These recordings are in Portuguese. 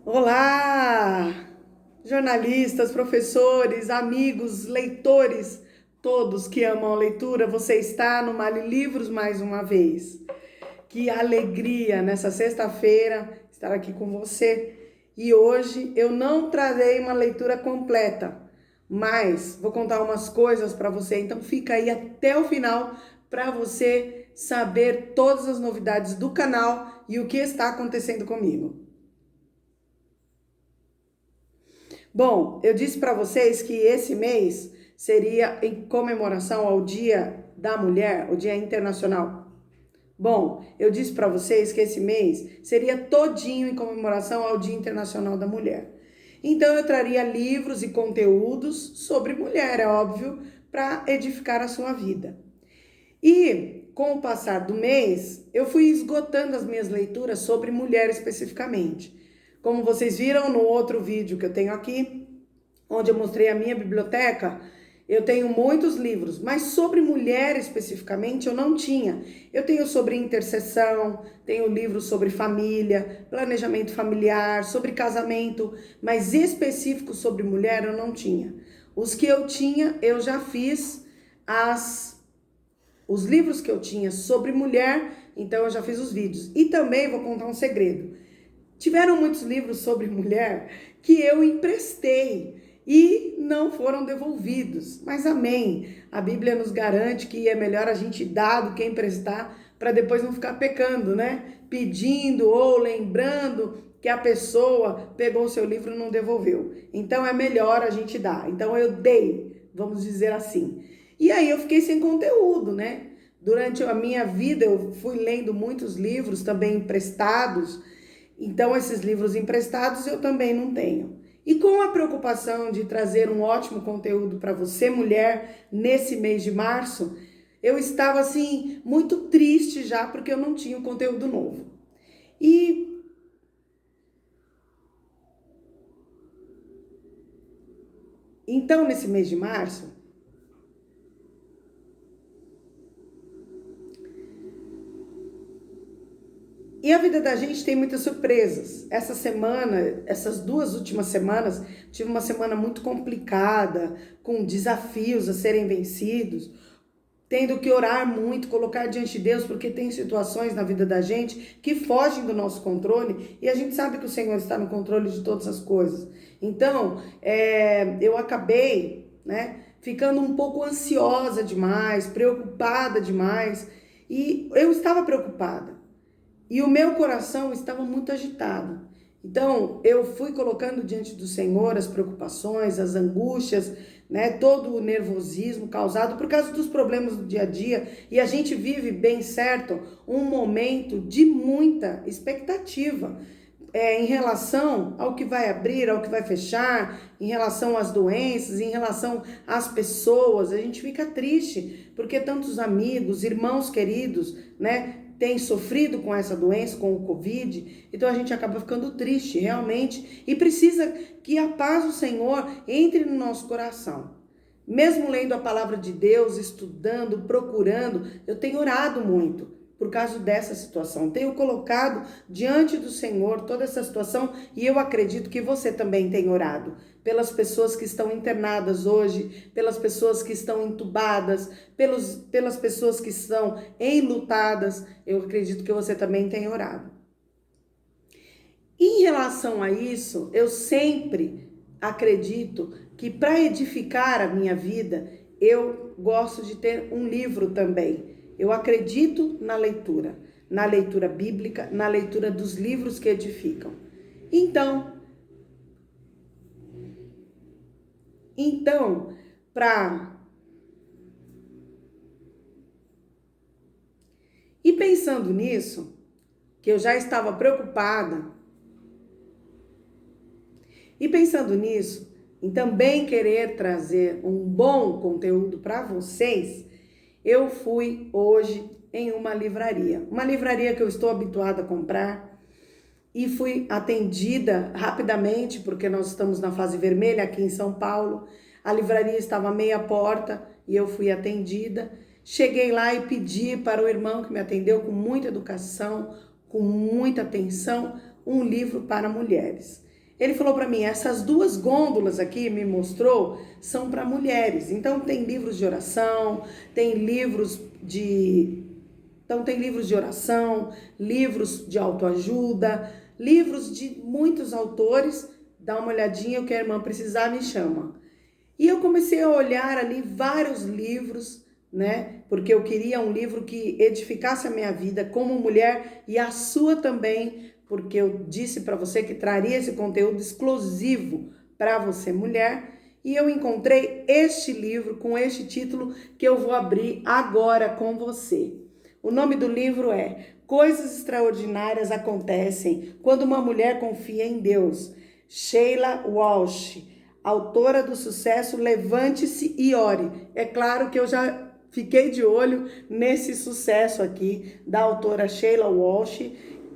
Olá, jornalistas, professores, amigos, leitores, todos que amam a leitura, você está no Mali Livros mais uma vez. Que alegria nessa sexta-feira estar aqui com você. E hoje eu não trarei uma leitura completa, mas vou contar umas coisas para você, então fica aí até o final para você saber todas as novidades do canal e o que está acontecendo comigo. Bom, eu disse para vocês que esse mês seria em comemoração ao Dia da Mulher, o Dia Internacional. Bom, eu disse para vocês que esse mês seria todinho em comemoração ao Dia Internacional da Mulher. Então eu traria livros e conteúdos sobre mulher, é óbvio, para edificar a sua vida. E com o passar do mês, eu fui esgotando as minhas leituras sobre mulher especificamente. Como vocês viram no outro vídeo que eu tenho aqui, onde eu mostrei a minha biblioteca, eu tenho muitos livros, mas sobre mulher especificamente eu não tinha. Eu tenho sobre intercessão, tenho livros sobre família, planejamento familiar, sobre casamento, mas específicos sobre mulher eu não tinha. Os que eu tinha, eu já fiz os livros que eu tinha sobre mulher, então eu já fiz os vídeos. E também vou contar um segredo. Tiveram muitos livros sobre mulher que eu emprestei e não foram devolvidos. Mas amém. A Bíblia nos garante que é melhor a gente dar do que emprestar para depois não ficar pecando, né? Pedindo ou lembrando que a pessoa pegou o seu livro e não devolveu. Então é melhor a gente dar. Então eu dei, vamos dizer assim. E aí eu fiquei sem conteúdo, né? Durante a minha vida eu fui lendo muitos livros também emprestados. Então, esses livros emprestados eu também não tenho. E com a preocupação de trazer um ótimo conteúdo para você, mulher, nesse mês de março, eu estava assim, muito triste já, porque eu não tinha um conteúdo novo. E então, nesse mês de março, e a vida da gente tem muitas surpresas. Essa semana, essas 2 últimas semanas, tive uma semana muito complicada, com desafios a serem vencidos, tendo que orar muito, colocar diante de Deus, porque tem situações na vida da gente que fogem do nosso controle e a gente sabe que o Senhor está no controle de todas as coisas. Então, eu acabei, né, ficando um pouco ansiosa demais, preocupada demais, e eu estava preocupada. E o meu coração estava muito agitado. Então, eu fui colocando diante do Senhor as preocupações, as angústias, né, todo o nervosismo causado por causa dos problemas do dia a dia. E a gente vive, bem certo, um momento de muita expectativa. Em relação ao que vai abrir, ao que vai fechar, em relação às doenças, em relação às pessoas, a gente fica triste, porque tantos amigos, irmãos queridos, né, têm sofrido com essa doença, com o Covid, então a gente acaba ficando triste, realmente, e precisa que a paz do Senhor entre no nosso coração. Mesmo lendo a palavra de Deus, estudando, procurando, eu tenho orado muito por causa dessa situação. Tenho colocado diante do Senhor toda essa situação e eu acredito que você também tem orado pelas pessoas que estão internadas hoje, pelas pessoas que estão entubadas, pelas pessoas que estão enlutadas. Eu acredito que você também tem orado. Em relação a isso, eu sempre acredito que para edificar a minha vida, eu gosto de ter um livro também. Eu acredito na leitura bíblica, na leitura dos livros que edificam. Então, para e pensando nisso, que eu já estava preocupada, e pensando nisso, em também querer trazer um bom conteúdo para vocês, eu fui hoje em uma livraria que eu estou habituada a comprar, e fui atendida rapidamente, porque nós estamos na fase vermelha aqui em São Paulo. A livraria estava meia porta e eu fui atendida. Cheguei lá e pedi para o irmão que me atendeu com muita educação, com muita atenção, um livro para mulheres. Ele falou para mim, essas duas gôndolas aqui, me mostrou, são para mulheres. Então tem livros de oração, tem livros de... Então tem livros de oração, livros de autoajuda, livros de muitos autores. Dá uma olhadinha, o que a irmã precisar me chama. E eu comecei a olhar ali vários livros, né? Porque eu queria um livro que edificasse a minha vida como mulher e a sua também, porque eu disse para você que traria esse conteúdo exclusivo para você, mulher. E eu encontrei este livro com este título que eu vou abrir agora com você. O nome do livro é Coisas Extraordinárias Acontecem Quando uma Mulher Confia em Deus. Sheila Walsh, autora do sucesso Levante-se e Ore. É claro que eu já fiquei de olho nesse sucesso aqui da autora Sheila Walsh,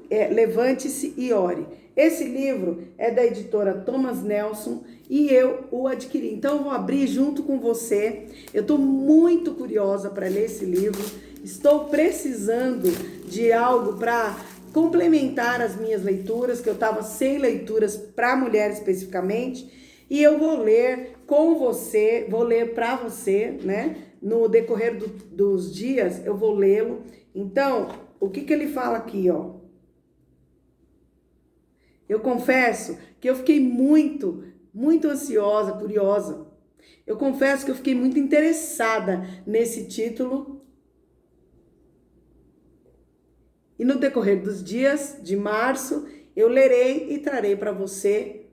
Levante-se e Ore. Esse livro é da editora Thomas Nelson e eu o adquiri. Então eu vou abrir junto com você. Eu estou muito curiosa para ler esse livro. Estou precisando de algo para complementar as minhas leituras, que eu estava sem leituras para mulher especificamente. E eu vou ler com você, vou ler para você, né? No decorrer dos dias, eu vou lê-lo. Então, o que ele fala aqui, ó? Eu confesso que eu fiquei muito ansiosa, curiosa. Eu confesso que eu fiquei muito interessada nesse título. E no decorrer dos dias de março, eu lerei e trarei para você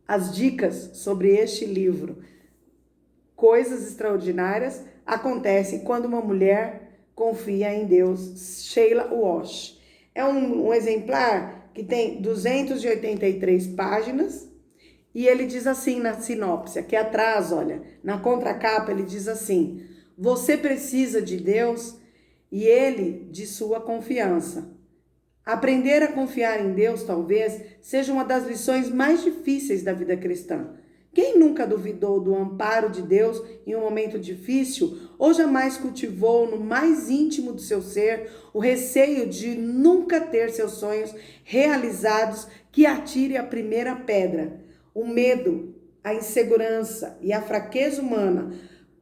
as dicas sobre este livro. Coisas extraordinárias acontecem quando uma mulher confia em Deus. Sheila Walsh. É um exemplar que tem 283 páginas e ele diz assim na sinopse, aqui atrás, olha, na contracapa ele diz assim: você precisa de Deus e Ele de sua confiança. Aprender a confiar em Deus talvez seja uma das lições mais difíceis da vida cristã. Quem nunca duvidou do amparo de Deus em um momento difícil ou jamais cultivou no mais íntimo do seu ser o receio de nunca ter seus sonhos realizados que atire a primeira pedra? O medo, a insegurança e a fraqueza humana,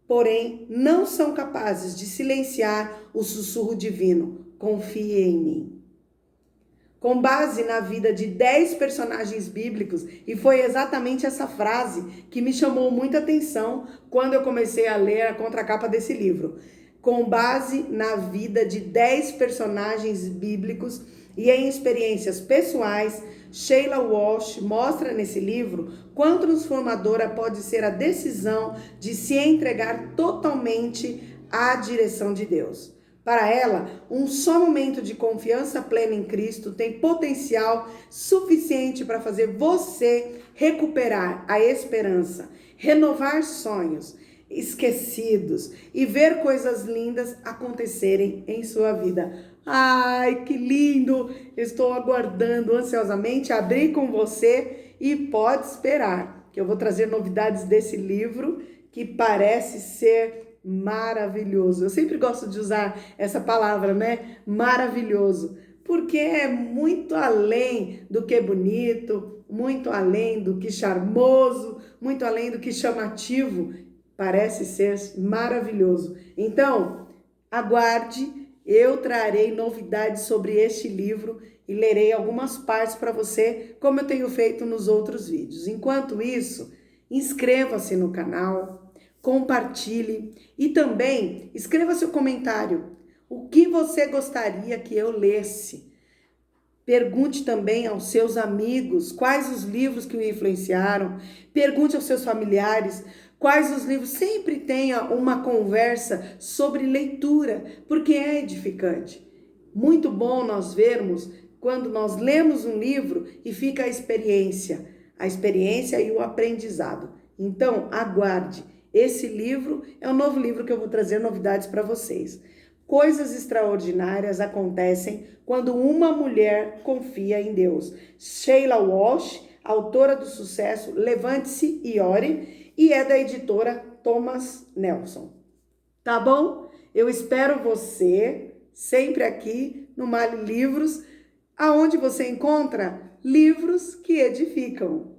porém, não são capazes de silenciar o sussurro divino. Confie em mim. Com base na vida de 10 personagens bíblicos, e foi exatamente essa frase que me chamou muita atenção quando eu comecei a ler a contracapa desse livro. Com base na vida de 10 personagens bíblicos e em experiências pessoais, Sheila Walsh mostra nesse livro quão transformadora pode ser a decisão de se entregar totalmente à direção de Deus. Para ela, um só momento de confiança plena em Cristo tem potencial suficiente para fazer você recuperar a esperança, renovar sonhos esquecidos e ver coisas lindas acontecerem em sua vida. Ai, que lindo! Estou aguardando ansiosamente abrir com você e pode esperar que eu vou trazer novidades desse livro que parece ser maravilhoso. Eu sempre gosto de usar essa palavra, né? Maravilhoso, porque é muito além do que bonito, muito além do que charmoso, muito além do que chamativo. Parece ser maravilhoso. Então, aguarde, eu trarei novidades sobre este livro e lerei algumas partes para você, como eu tenho feito nos outros vídeos. Enquanto isso, inscreva-se no canal, compartilhe e também escreva seu comentário. O que você gostaria que eu lesse? Pergunte também aos seus amigos quais os livros que o influenciaram. Pergunte aos seus familiares quais os livros. Sempre tenha uma conversa sobre leitura, porque é edificante. Muito bom nós vermos quando nós lemos um livro e fica a experiência e o aprendizado. Então, aguarde. Esse livro é um novo livro que eu vou trazer novidades para vocês. Coisas extraordinárias acontecem quando uma mulher confia em Deus. Sheila Walsh, autora do sucesso Levante-se e Ore, e é da editora Thomas Nelson. Tá bom? Eu espero você sempre aqui no Mali Livros aonde você encontra livros que edificam.